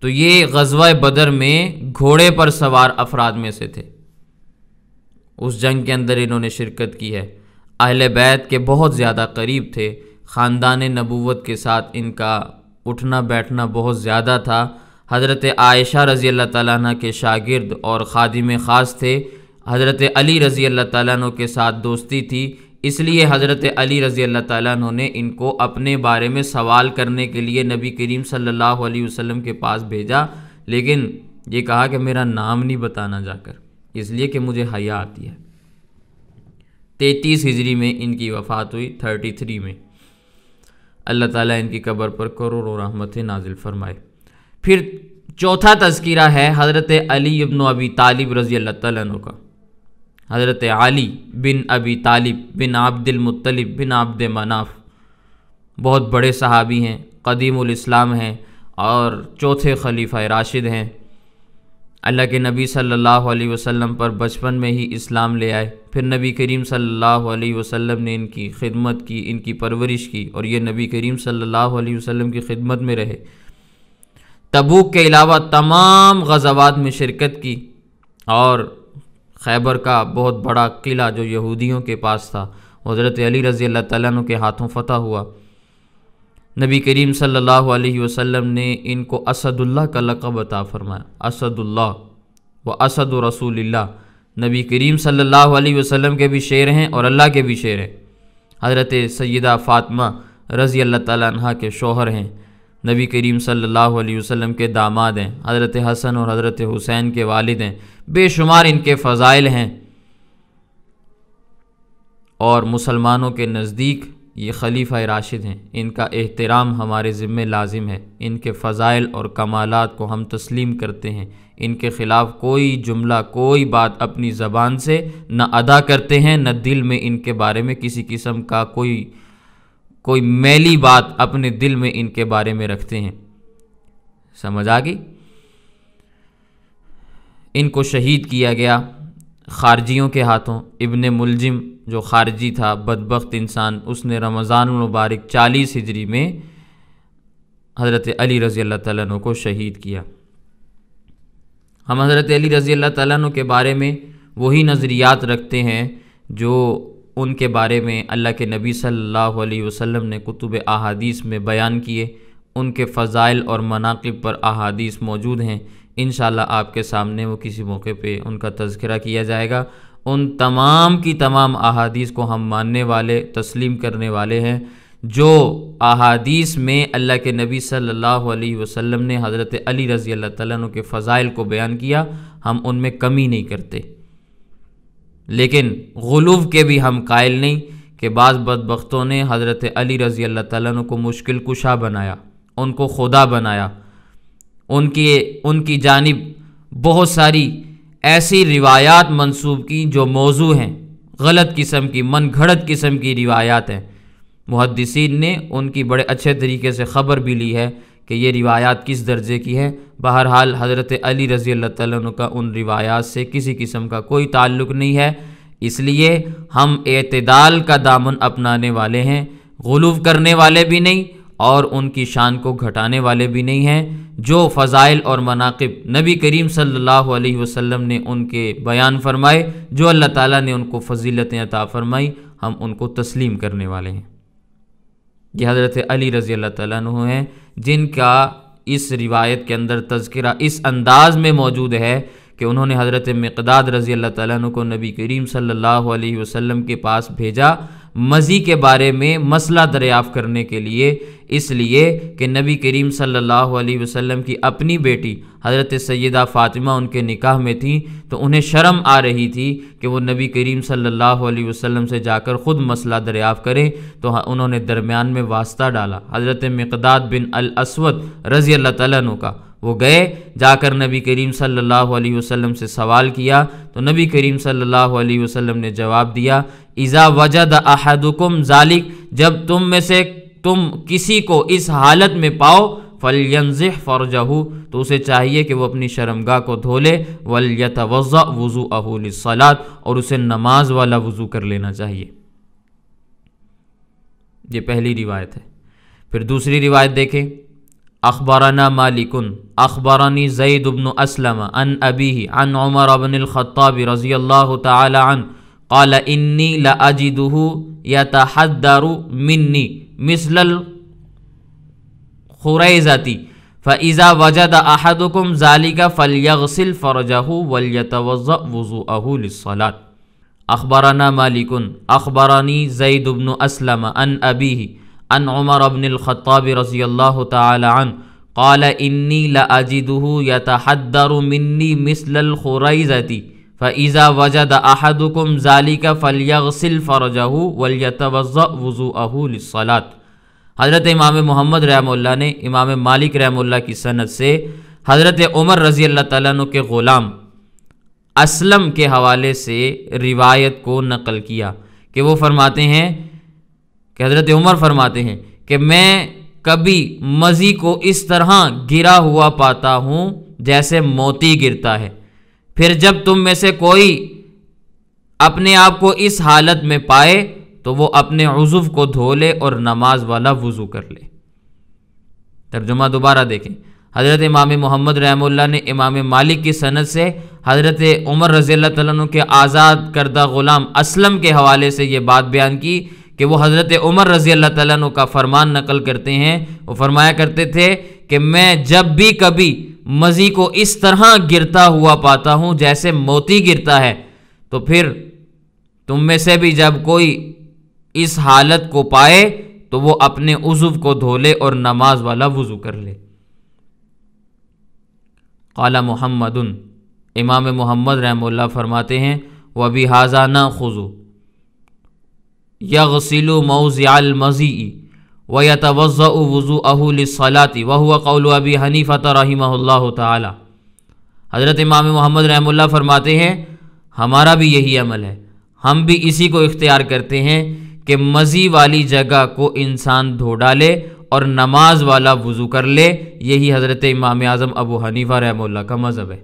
S1: تو یہ غزوہ بدر میں گھوڑے پر سوار افراد میں سے تھے، اس جنگ کے اندر انہوں نے شرکت کی ہے۔ اہل بیت کے بہت زیادہ قریب تھے، خاندان نبوت کے ساتھ ان کا اٹھنا بیٹھنا بہت زیادہ تھا۔ حضرت عائشہ رضی اللہ تعالیٰ عنہ کے شاگرد اور خادم خاص تھے، حضرت علی رضی اللہ تعالیٰ عنہ کے ساتھ دوستی تھی، اس لیے حضرت علی رضی اللہ تعالیٰ عنہ نے ان کو اپنے بارے میں سوال کرنے کے لیے نبی کریم صلی اللہ علیہ وسلم کے پاس بھیجا، لیکن یہ کہا کہ میرا نام نہیں بتانا جا کر، اس لیے کہ مجھے حیا آتی ہے۔ 33 ہجری میں ان کی وفات ہوئی، 33 میں۔ اللہ تعالیٰ ان کی قبر پر کروڑوں رحمتیں نازل فرمائے۔ پھر چوتھا تذکرہ ہے حضرت علی بن ابی طالب رضی اللہ تعالیٰ عنہ کا۔ حضرت علی بن ابی طالب بن عبد المطلب بن عبد مناف بہت بڑے صحابی ہیں، قدیم الاسلام ہیں اور چوتھے خلیفہ راشد ہیں۔ اللہ کے نبی صلی اللہ علیہ وسلم پر بچپن میں ہی اسلام لے آئے، پھر نبی کریم صلی اللہ علیہ وسلم نے ان کی خدمت کی، ان کی پرورش کی، اور یہ نبی کریم صلی اللہ علیہ وسلم کی خدمت میں رہے۔ تبوک کے علاوہ تمام غزوات میں شرکت کی، اور خیبر کا بہت بڑا قلعہ جو یہودیوں کے پاس تھا حضرت علی رضی اللہ تعالیٰ عنہ کے ہاتھوں فتح ہوا۔ نبی کریم صلی اللہ علیہ وسلم نے ان کو اسد اللہ کا لقب عطا فرمایا، اسد اللہ و اسد رسول اللہ۔ نبی کریم صلی اللہ علیہ وسلم کے بھی شیر ہیں اور اللہ کے بھی شیر ہیں۔ حضرت سیدہ فاطمہ رضی اللہ تعالیٰ عنہ کے شوہر ہیں، نبی کریم صلی اللہ علیہ وسلم کے داماد ہیں، حضرت حسن اور حضرت حسین کے والد ہیں، بے شمار ان کے فضائل ہیں، اور مسلمانوں کے نزدیک یہ خلیفہ راشد ہیں، ان کا احترام ہمارے ذمہ لازم ہے، ان کے فضائل اور کمالات کو ہم تسلیم کرتے ہیں، ان کے خلاف کوئی جملہ کوئی بات اپنی زبان سے نہ ادا کرتے ہیں، نہ دل میں ان کے بارے میں کسی قسم کا کوئی میلی بات اپنے دل میں ان کے بارے میں رکھتے ہیں۔ سمجھ آ گئی؟ ان کو شہید کیا گیا خارجیوں کے ہاتھوں۔ ابن ملجم جو خارجی تھا، بدبخت انسان، اس نے رمضان المبارک 40 ہجری میں حضرت علی رضی اللہ تعالیٰ عنہ کو شہید کیا۔ ہم حضرت علی رضی اللہ تعالیٰ عنہ کے بارے میں وہی نظریات رکھتے ہیں جو ان کے بارے میں اللہ کے نبی صلی اللہ علیہ وسلم نے کتب احادیث میں بیان کیے۔ ان کے فضائل اور مناقب پر احادیث موجود ہیں، انشاءاللہ آپ کے سامنے وہ کسی موقع پہ ان کا تذکرہ کیا جائے گا۔ ان تمام کی تمام احادیث کو ہم ماننے والے، تسلیم کرنے والے ہیں۔ جو احادیث میں اللہ کے نبی صلی اللہ علیہ وسلم نے حضرت علی رضی اللہ تعالیٰ عنہ کے فضائل کو بیان کیا، ہم ان میں کمی نہیں کرتے، لیکن غلو کے بھی ہم قائل نہیں کہ بعض بدبختوں نے حضرت علی رضی اللہ تعالیٰ عنہ کو مشکل کشا بنایا، ان کو خدا بنایا، ان کی جانب بہت ساری ایسی روایات منسوب کی جو موضوع ہیں، غلط قسم کی، من گھڑت قسم کی روایات ہیں۔ محدثین نے ان کی بڑے اچھے طریقے سے خبر بھی لی ہے کہ یہ روایات کس درجے کی ہے۔ بہرحال حضرت علی رضی اللہ تعالیٰ عنہ کا ان روایات سے کسی قسم کا کوئی تعلق نہیں ہے، اس لیے ہم اعتدال کا دامن اپنانے والے ہیں، غلو کرنے والے بھی نہیں اور ان کی شان کو گھٹانے والے بھی نہیں ہیں۔ جو فضائل اور مناقب نبی کریم صلی اللہ علیہ وسلم نے ان کے بیان فرمائے، جو اللہ تعالیٰ نے ان کو فضیلتیں عطا فرمائی، ہم ان کو تسلیم کرنے والے ہیں۔ یہ حضرت علی رضی اللہ تعالیٰ عنہ ہیں جن کا اس روایت کے اندر تذکرہ اس انداز میں موجود ہے کہ انہوں نے حضرت مقداد رضی اللہ تعالیٰ عنہ کو نبی کریم صلی اللہ علیہ وسلم کے پاس بھیجا مزی کے بارے میں مسئلہ دریافت کرنے کے لیے، اس لیے کہ نبی کریم صلی اللہ علیہ وسلم کی اپنی بیٹی حضرت سیدہ فاطمہ ان کے نکاح میں تھیں، تو انہیں شرم آ رہی تھی کہ وہ نبی کریم صلی اللہ علیہ وسلم سے جا کر خود مسئلہ دریافت کریں، تو انہوں نے درمیان میں واسطہ ڈالا حضرت مقداد بن الاسود رضی اللہ تعالیٰ عنہ کا۔ وہ گئے، جا کر نبی کریم صلی اللہ علیہ وسلم سے سوال کیا، تو نبی کریم صلی اللہ علیہ وسلم نے جواب دیا، اذا وجد احدکم ذالک، جب تم میں سے تم کسی کو اس حالت میں پاؤ، فلینزح فرجہ، تو اسے چاہیے کہ وہ اپنی شرمگاہ کو دھو لے، ولیتوضأ وضوءہ للصلاۃ، اور اسے نماز والا وضو کر لینا چاہیے۔ یہ پہلی روایت ہے۔ پھر دوسری روایت دیکھیں، اخبرنا مالک اخبرنی زید بن اسلم عن ابیہ عن عمر بن الخطاب رضی اللہ تعالی عنہ قال انی لاجدہ یتحدر منی مثل الخریزۃ فاذا وجد احدکم ذلک فلیغسل فرجہ ولیتوضأ وضوءہ للصلاۃ۔ اخبرنا مالک اخبرنی زید بن اسلم عن ابیہ عن عمر بن الخطاب رضی اللہ تعالی عنہ قال انی لاجدہ یتحدر منی مثل الخریزۃ فاذا وجد احدکم ذلک فلیغسل فرجہ ولیتوضأ وضوءہ للصلاۃ۔ حضرت امام محمد رحمہ اللہ نے امام مالک رحمہ اللہ کی سند سے حضرت عمر رضی اللہ تعالیٰ عنہ کے غلام اسلم کے حوالے سے روایت کو نقل کیا کہ وہ فرماتے ہیں کہ حضرت عمر فرماتے ہیں کہ میں کبھی مزی کو اس طرح گرا ہوا پاتا ہوں جیسے موتی گرتا ہے، پھر جب تم میں سے کوئی اپنے آپ کو اس حالت میں پائے تو وہ اپنے عضو کو دھو لے اور نماز والا وضو کر لے۔ ترجمہ دوبارہ دیکھیں، حضرت امام محمد رحمہ اللہ نے امام مالک کی سند سے حضرت عمر رضی اللہ تعالیٰ عنہ کے آزاد کردہ غلام اسلم کے حوالے سے یہ بات بیان کی کہ وہ حضرت عمر رضی اللہ تعالیٰ عنہ کا فرمان نقل کرتے ہیں، وہ فرمایا کرتے تھے کہ میں جب بھی کبھی مزی کو اس طرح گرتا ہوا پاتا ہوں جیسے موتی گرتا ہے، تو پھر تم میں سے بھی جب کوئی اس حالت کو پائے تو وہ اپنے عضو کو دھو لے اور نماز والا وضو کر لے۔ قال محمد، امام محمد رحمہ اللہ فرماتے ہیں، وَبِهَذَا نَأْخُذُ يَغْسِلُ مَوْضِعَ الْمَضِيءِ وَيَتَوَضَّأُ وُضُوءَهُ لِلصَّلَاةِ وَهُوَ قَوْلُ أَبِي حَنِيفَةَ رحمہ اللہ تعالی۔ حضرت امام محمد رحمہ اللہ فرماتے ہیں، ہمارا بھی یہی عمل ہے، ہم بھی اسی کو اختیار کرتے ہیں کہ مزی والی جگہ کو انسان دھو ڈالے اور نماز والا وضو کر لے۔ یہی حضرت امام اعظم ابو حنیفہ رحمہ اللہ کا مذہب ہے۔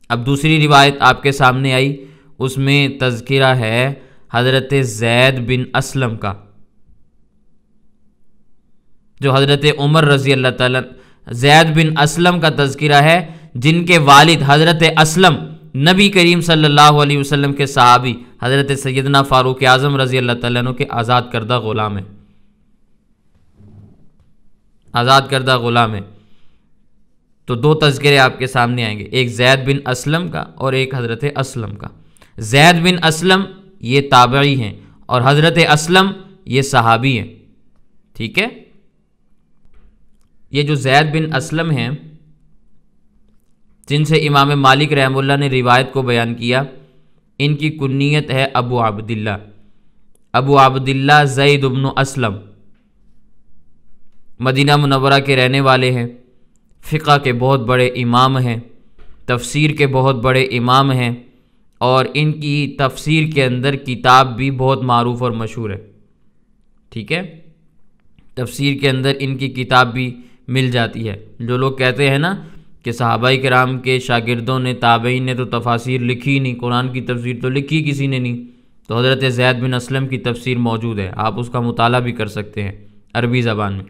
S1: اب دوسری روایت آپ کے سامنے آئی، اس میں تذکرہ ہے حضرت زید بن اسلم کا، جو حضرت عمر رضی اللہ تعالیٰ، زید بن اسلم کا تذکرہ ہے جن کے والد حضرت اسلم نبی کریم صلی اللہ علیہ وسلم کے صحابی حضرت سیدنا فاروق اعظم رضی اللہ تعالیٰ عنہ کے آزاد کردہ غلام ہیں، آزاد کردہ غلام ہیں۔ تو دو تذکرے آپ کے سامنے آئیں گے، ایک زید بن اسلم کا اور ایک حضرت اسلم کا۔ زید بن اسلم یہ تابعی ہیں اور حضرت اسلم یہ صحابی ہیں، ٹھیک ہے۔ یہ جو زید بن اسلم ہیں جن سے امام مالک رحمہ اللہ نے روایت کو بیان کیا، ان کی کنیت ہے ابو عبداللہ، ابو عبداللہ زید بن اسلم مدینہ منورہ کے رہنے والے ہیں، فقہ کے بہت بڑے امام ہیں، تفسیر کے بہت بڑے امام ہیں، اور ان کی تفسیر کے اندر کتاب بھی بہت معروف اور مشہور ہے، ٹھیک ہے، تفسیر کے اندر ان کی کتاب بھی مل جاتی ہے۔ جو لوگ کہتے ہیں نا کہ صحابہ کرام کے شاگردوں نے، تابعین نے تو تفاسیر لکھی نہیں، قرآن کی تفسیر تو لکھی کسی نے نہیں، تو حضرت زید بن اسلم کی تفسیر موجود ہے، آپ اس کا مطالعہ بھی کر سکتے ہیں عربی زبان میں۔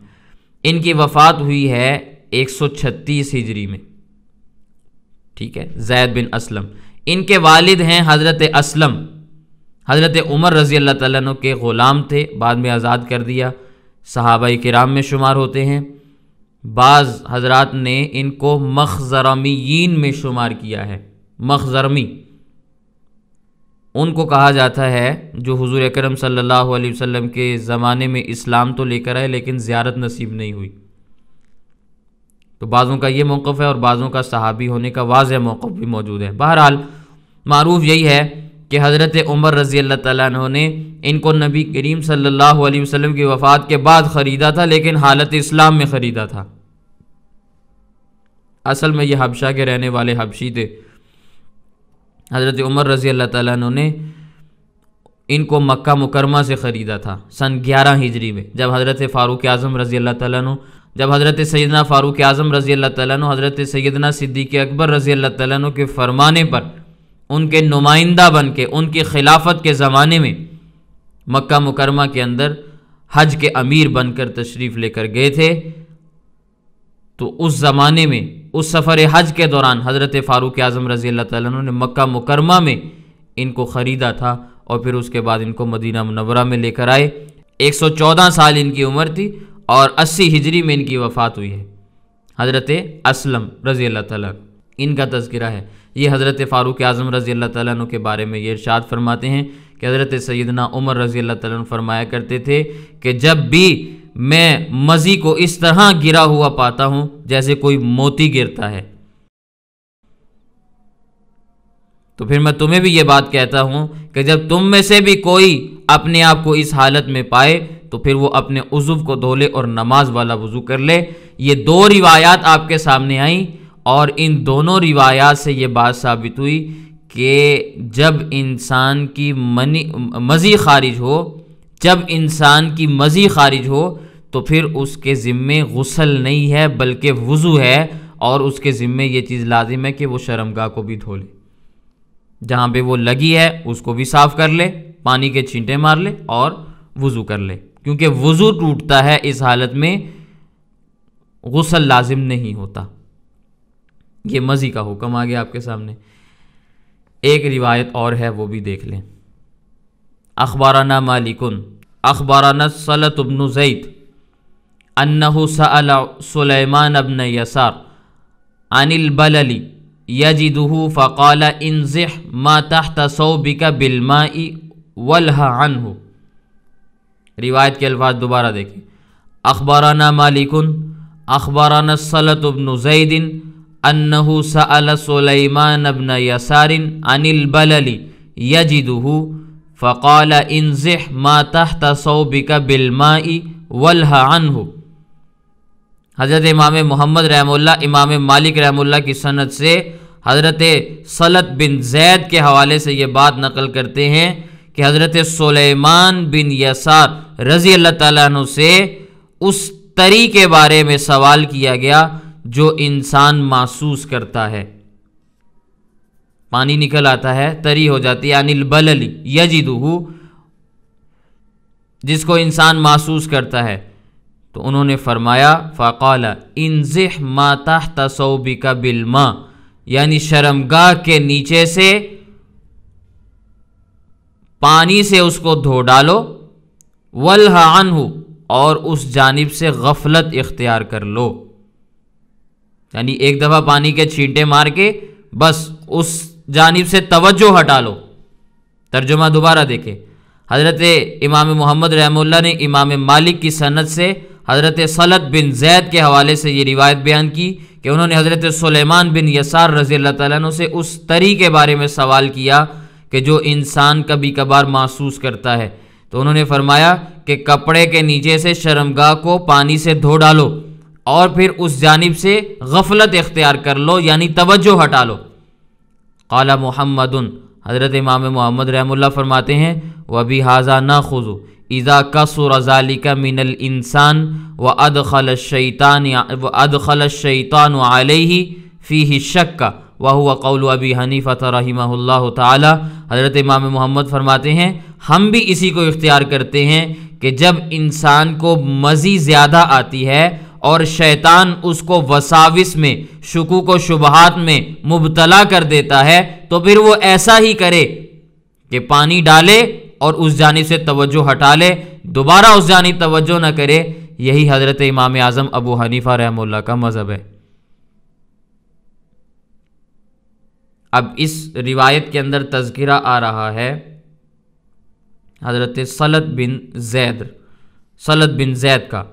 S1: ان کی وفات ہوئی ہے 136 ہجری میں، ٹھیک ہے، زید بن اسلم۔ ان کے والد ہیں حضرت اسلم، حضرت عمر رضی اللہ تعالیٰ عنہ کے غلام تھے، بعد میں آزاد کر دیا، صحابہ کرام میں شمار ہوتے ہیں۔ بعض حضرات نے ان کو مخزرمیین میں شمار کیا ہے، مخزرمی ان کو کہا جاتا ہے جو حضور اکرم صلی اللہ علیہ وسلم کے زمانے میں اسلام تو لے کر آئے لیکن زیارت نصیب نہیں ہوئی۔ تو بعضوں کا یہ موقف ہے اور بعضوں کا صحابی ہونے کا واضح موقف بھی موجود ہے۔ بہرحال معروف یہی ہے کہ حضرت عمر رضی اللہ تعالیٰ عنہ نے ان کو نبی کریم صلی اللہ علیہ وسلم کی وفات کے بعد خریدا تھا، لیکن حالت اسلام میں خریدا تھا۔ اصل میں یہ حبشہ کے رہنے والے حبشی تھے۔ حضرت عمر رضی اللہ تعالیٰ عنہ نے ان کو مکہ مکرمہ سے خریدا تھا سن 11 ہجری میں، جب حضرت فاروق اعظم رضی اللہ تعالیٰ عنہ، جب حضرت سیدنا فاروق اعظم رضی اللہ تعالیٰ عنہ حضرت سیدنا صدیق اکبر رضی اللہ تعالیٰ عنہ کے فرمانے پر ان کے نمائندہ بن کے ان کی خلافت کے زمانے میں مکہ مکرمہ کے اندر حج کے امیر بن کر تشریف لے کر گئے تھے۔ تو اس زمانے میں اس سفر حج کے دوران حضرت فاروق اعظم رضی اللہ تعالیٰ عنہ نے مکہ مکرمہ میں ان کو خریدا تھا، اور پھر اس کے بعد ان کو مدینہ منورہ میں لے کر آئے۔ 114 سال ان کی عمر تھی اور 80 ہجری میں ان کی وفات ہوئی ہے۔ حضرت اسلم رضی اللہ تعالیٰ ان کا تذکرہ ہے۔ یہ حضرت فاروق اعظم رضی اللہ تعالیٰ عنہ کے بارے میں یہ ارشاد فرماتے ہیں کہ حضرت سیدنا عمر رضی اللہ تعالیٰ عنہ فرمایا کرتے تھے کہ جب بھی میں مزی کو اس طرح گرا ہوا پاتا ہوں جیسے کوئی موتی گرتا ہے، تو پھر میں تمہیں بھی یہ بات کہتا ہوں کہ جب تم میں سے بھی کوئی اپنے آپ کو اس حالت میں پائے تو پھر وہ اپنے عضو کو دھو لے اور نماز والا وضو کر لے۔ یہ دو روایات آپ کے سامنے آئیں، اور ان دونوں روایات سے یہ بات ثابت ہوئی کہ جب انسان کی مزی خارج ہو، جب انسان کی مزی خارج ہو تو پھر اس کے ذمے غسل نہیں ہے بلکہ وضو ہے، اور اس کے ذمے یہ چیز لازم ہے کہ وہ شرمگاہ کو بھی دھو لے، جہاں پہ وہ لگی ہے اس کو بھی صاف کر لے، پانی کے چھینٹے مار لے اور وضو کر لے، کیونکہ وضو ٹوٹتا ہے اس حالت میں، غسل لازم نہیں ہوتا۔ یہ مزی کا حکم آ گیا آپ کے سامنے۔ ایک روایت اور ہے، وہ بھی دیکھ لیں۔ اخبارنا مالکن اخبارنا صلت بن زید انہ سأل سلیمان بن یسار عن البلل یجدہ فقال انزح ما تحت ثوبک بالماء والہ عنہ۔ روایت کے الفاظ دوبارہ دیکھیں۔ اخبارنا مالکن اخبارنا صلت بن زید انہ سأل سلیمان بن یسار عن البلل یجدہ فقال انزح ما تحت ثوبک بالماء والہ عنہ۔ حضرت امام محمد رحمہ اللہ امام مالک رحمہ اللہ کی سند سے حضرت صلت بن زید کے حوالے سے یہ بات نقل کرتے ہیں کہ حضرت سلیمان بن یسار رضی اللہ تعالیٰ عنہ سے اس تری کے بارے میں سوال کیا گیا جو انسان محسوس کرتا ہے، پانی نکل آتا ہے، تری ہو جاتی ہے، عن البلل یجدہ، جس کو انسان محسوس کرتا ہے۔ تو انہوں نے فرمایا فقال انزح ما تحت ثوبک بالماء، یعنی شرمگاہ کے نیچے سے پانی سے اس کو دھو ڈالو، والہ عنہ، اور اس جانب سے غفلت اختیار کر لو، یعنی ایک دفعہ پانی کے چھینٹے مار کے بس اس جانب سے توجہ ہٹا لو۔ ترجمہ دوبارہ دیکھیں۔ حضرت امام محمد رحمہ اللہ نے امام مالک کی سند سے حضرت صلت بن زید کے حوالے سے یہ روایت بیان کی کہ انہوں نے حضرت سلیمان بن یسار رضی اللہ تعالیٰ عنہ سے اس تری کے بارے میں سوال کیا کہ جو انسان کبھی کبھار محسوس کرتا ہے، تو انہوں نے فرمایا کہ کپڑے کے نیچے سے شرمگاہ کو پانی سے دھو ڈالو اور پھر اس جانب سے غفلت اختیار کر لو، یعنی توجہ ہٹا لو۔ قال محمد، حضرت امام محمد رحمہ اللہ فرماتے ہیں وَبِهَذَا نَأْخُذُ اِذَا كَثُرَ ذَلِكَ مِنَ الْإِنسَانِ وَأَدْخَلَ الشَّيْطَانُ عَلَيْهِ فِيهِ الشَّكَّ وَهُوَ قَوْلُ أَبِي حَنِيفَةَ رَحِمَهُ اللَّهُ تعالی۔ حضرت امام محمد فرماتے ہیں ہم بھی اسی کو اختیار کرتے ہیں کہ جب انسان کو مزی زیادہ آتی ہے اور شیطان اس کو وساوس میں، شکوک و شبہات میں مبتلا کر دیتا ہے، تو پھر وہ ایسا ہی کرے کہ پانی ڈالے اور اس جانب سے توجہ ہٹا لے، دوبارہ اس جانب توجہ نہ کرے۔ یہی حضرت امام اعظم ابو حنیفہ رحمہ اللہ کا مذہب ہے۔ اب اس روایت کے اندر تذکرہ آ رہا ہے حضرت سلط بن زید کا۔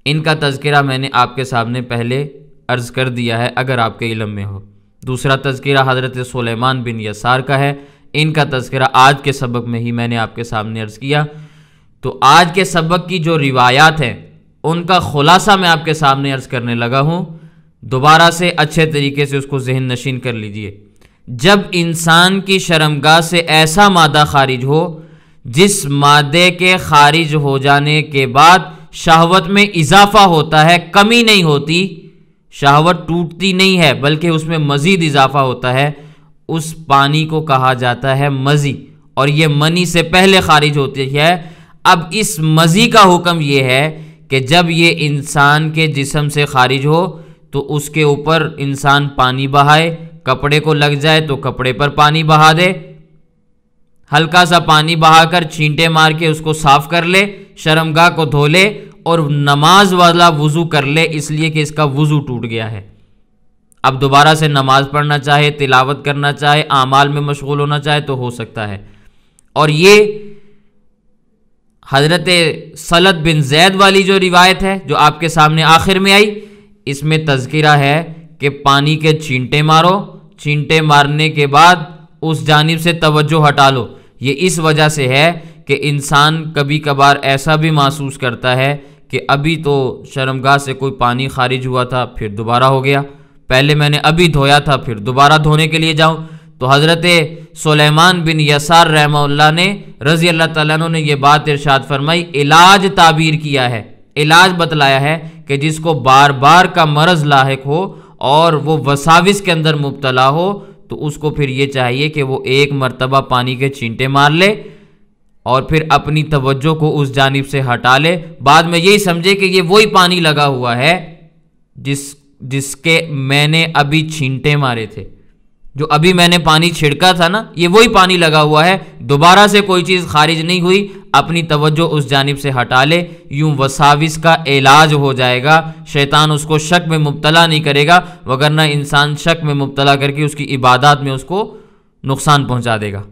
S1: ان کا تذکرہ میں نے آپ کے سامنے پہلے عرض کر دیا ہے اگر آپ کے علم میں ہو۔ دوسرا تذکرہ حضرت سلیمان بن یسار کا ہے، ان کا تذکرہ آج کے سبق میں ہی میں نے آپ کے سامنے عرض کیا۔ تو آج کے سبق کی جو روایات ہیں ان کا خلاصہ میں آپ کے سامنے عرض کرنے لگا ہوں، دوبارہ سے اچھے طریقے سے اس کو ذہن نشین کر لیجئے۔ جب انسان کی شرمگاہ سے ایسا مادہ خارج ہو جس مادے کے خارج ہو جانے کے بعد شہوت میں اضافہ ہوتا ہے، کمی نہیں ہوتی، شہوت ٹوٹتی نہیں ہے بلکہ اس میں مزید اضافہ ہوتا ہے، اس پانی کو کہا جاتا ہے مزی، اور یہ منی سے پہلے خارج ہوتی ہے۔ اب اس مزی کا حکم یہ ہے کہ جب یہ انسان کے جسم سے خارج ہو تو اس کے اوپر انسان پانی بہائے، کپڑے کو لگ جائے تو کپڑے پر پانی بہا دے، ہلکا سا پانی بہا کر چھینٹے مار کے اس کو صاف کر لے، شرمگاہ کو دھو لے اور نماز والا وضو کر لے، اس لیے کہ اس کا وضو ٹوٹ گیا ہے۔ اب دوبارہ سے نماز پڑھنا چاہے، تلاوت کرنا چاہے، اعمال میں مشغول ہونا چاہے تو ہو سکتا ہے۔ اور یہ حضرت سلط بن زید والی جو روایت ہے جو آپ کے سامنے آخر میں آئی، اس میں تذکرہ ہے کہ پانی کے چھینٹے مارو، چھینٹے مارنے کے بعد اس جانب سے توجہ ہٹا لو۔ یہ اس وجہ سے ہے کہ انسان کبھی کبھار ایسا بھی محسوس کرتا ہے کہ ابھی تو شرمگاہ سے کوئی پانی خارج ہوا تھا پھر دوبارہ ہو گیا، پہلے میں نے ابھی دھویا تھا پھر دوبارہ دھونے کے لیے جاؤں۔ تو حضرت سلیمان بن یسار رحمہ اللہ نے رضی اللہ تعالیٰ عنہ نے یہ بات ارشاد فرمائی، علاج تعبیر کیا ہے، علاج بتلایا ہے کہ جس کو بار بار کا مرض لاحق ہو اور وہ وساوس کے اندر مبتلا ہو تو اس کو پھر یہ چاہیے کہ وہ ایک مرتبہ پانی کے چھینٹے مار لے اور پھر اپنی توجہ کو اس جانب سے ہٹا لے، بعد میں یہی سمجھے کہ یہ وہی پانی لگا ہوا ہے جس کے میں نے ابھی چھینٹے مارے تھے، جو ابھی میں نے پانی چھڑکا تھا نا، یہ وہی پانی لگا ہوا ہے، دوبارہ سے کوئی چیز خارج نہیں ہوئی، اپنی توجہ اس جانب سے ہٹا لے، یوں وساوس کا علاج ہو جائے گا، شیطان اس کو شک میں مبتلا نہیں کرے گا، وگرنہ انسان شک میں مبتلا کر کے اس کی عبادات میں اس کو نقصان پہنچا دے گا۔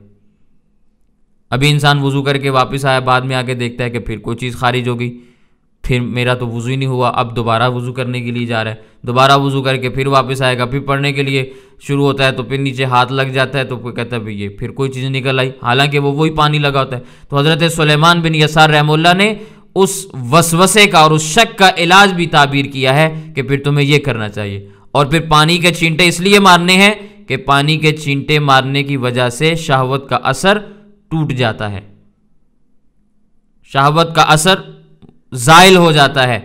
S1: ابھی انسان وضو کر کے واپس آیا، بعد میں آ کے دیکھتا ہے کہ پھر کوئی چیز خارج ہو گئی، پھر میرا تو وضو ہی نہیں ہوا، اب دوبارہ وضو کرنے کے لیے جا رہا ہے، دوبارہ وضو کر کے پھر واپس آئے گا، پھر پڑھنے کے لیے شروع ہوتا ہے تو پھر نیچے ہاتھ لگ جاتا ہے تو کوئی کہتا ہے بھئی یہ پھر کوئی چیز نکل آئی، حالانکہ وہ وہی پانی لگا ہوتا ہے۔ تو حضرت سلیمان بن یسار رحمہ اللہ نے اس وسوسے کا اور اس شک کا علاج بھی تعبیر کیا ہے کہ پھر تمہیں یہ کرنا چاہیے، اور پھر پانی کے چھینٹے اس لیے مارنے ہیں کہ پانی کے چھینٹے مارنے کی وجہ سے شہوت کا اثر ٹوٹ جاتا ہے، شہوت کا اثر زائل ہو جاتا ہے،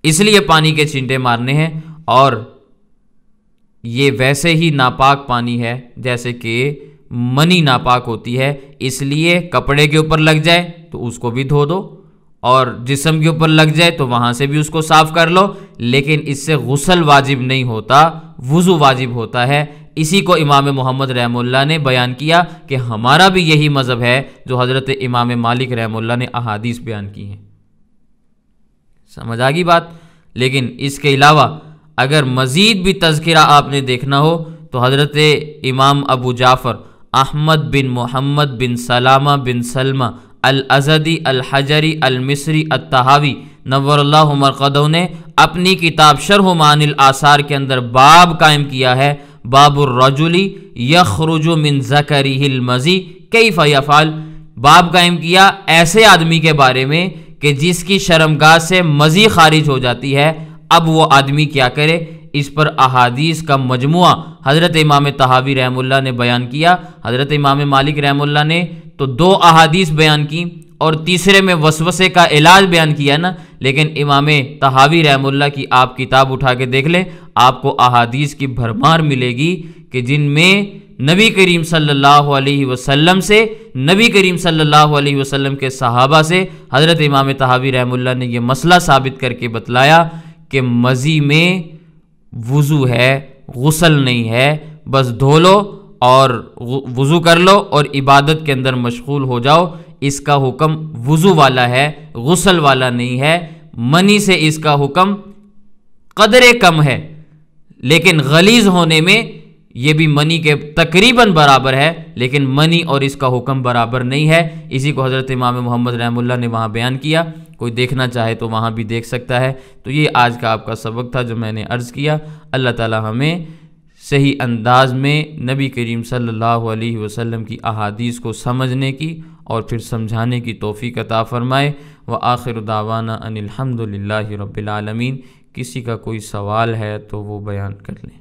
S1: اس لیے پانی کے چھینٹے مارنے ہیں۔ اور یہ ویسے ہی ناپاک پانی ہے جیسے کہ منی ناپاک ہوتی ہے، اس لیے کپڑے کے اوپر لگ جائے تو اس کو بھی دھو دو، اور جسم کے اوپر لگ جائے تو وہاں سے بھی اس کو صاف کر لو، لیکن اس سے غسل واجب نہیں ہوتا، وضو واجب ہوتا ہے۔ اسی کو امام محمد رحمہ اللہ نے بیان کیا کہ ہمارا بھی یہی مذہب ہے جو حضرت امام مالک رحمہ اللہ نے احادیث بیان کی ہیں۔ سمجھ آ گئی بات؟ لیکن اس کے علاوہ اگر مزید بھی تذکرہ آپ نے دیکھنا ہو تو حضرت امام ابو جعفر احمد بن محمد بن سلامہ بن سلمہ الازدی الحجری المصری الطحاوی نور اللہ مرقدہ نے اپنی کتاب شرح معانی الآثار کے اندر باب قائم کیا ہے، باب الرجل یخرج من ذکرہ المزی کیف یفعل، باب قائم کیا ایسے آدمی کے بارے میں کہ جس کی شرمگاہ سے مزی خارج ہو جاتی ہے، اب وہ آدمی کیا کرے۔ اس پر احادیث کا مجموعہ حضرت امام طحاوی رحمہ اللہ نے بیان کیا۔ حضرت امام مالک رحمہ اللہ نے تو 2 احادیث بیان کی اور تیسرے میں وسوسے کا علاج بیان کیا نا، لیکن امام طحاوی رحمہ اللہ کی آپ کتاب اٹھا کے دیکھ لیں، آپ کو احادیث کی بھرمار ملے گی کہ جن میں نبی کریم صلی اللہ علیہ وسلم سے، نبی کریم صلی اللہ علیہ وسلم کے صحابہ سے حضرت امام طحاوی رحمہ اللہ نے یہ مسئلہ ثابت کر کے بتلایا کہ مزی میں وضو ہے، غسل نہیں ہے، بس دھو لو اور وضو کر لو اور عبادت کے اندر مشغول ہو جاؤ۔ اس کا حکم وضو والا ہے، غسل والا نہیں ہے۔ منی سے اس کا حکم قدر کم ہے، لیکن غلیظ ہونے میں یہ بھی منی کے تقریباً برابر ہے، لیکن منی اور اس کا حکم برابر نہیں ہے۔ اسی کو حضرت امام محمد رحمہ اللہ نے وہاں بیان کیا، کوئی دیکھنا چاہے تو وہاں بھی دیکھ سکتا ہے۔ تو یہ آج کا آپ کا سبق تھا جو میں نے عرض کیا۔ اللہ تعالی ہمیں صحیح انداز میں نبی کریم صلی اللہ علیہ وسلم کی احادیث کو سمجھنے کی اور پھر سمجھانے کی توفیق عطا فرمائے۔ وآخر دعوانا ان الحمد للہ رب العالمین۔ کسی کا کوئی سوال ہے تو وہ بیان کر لیں۔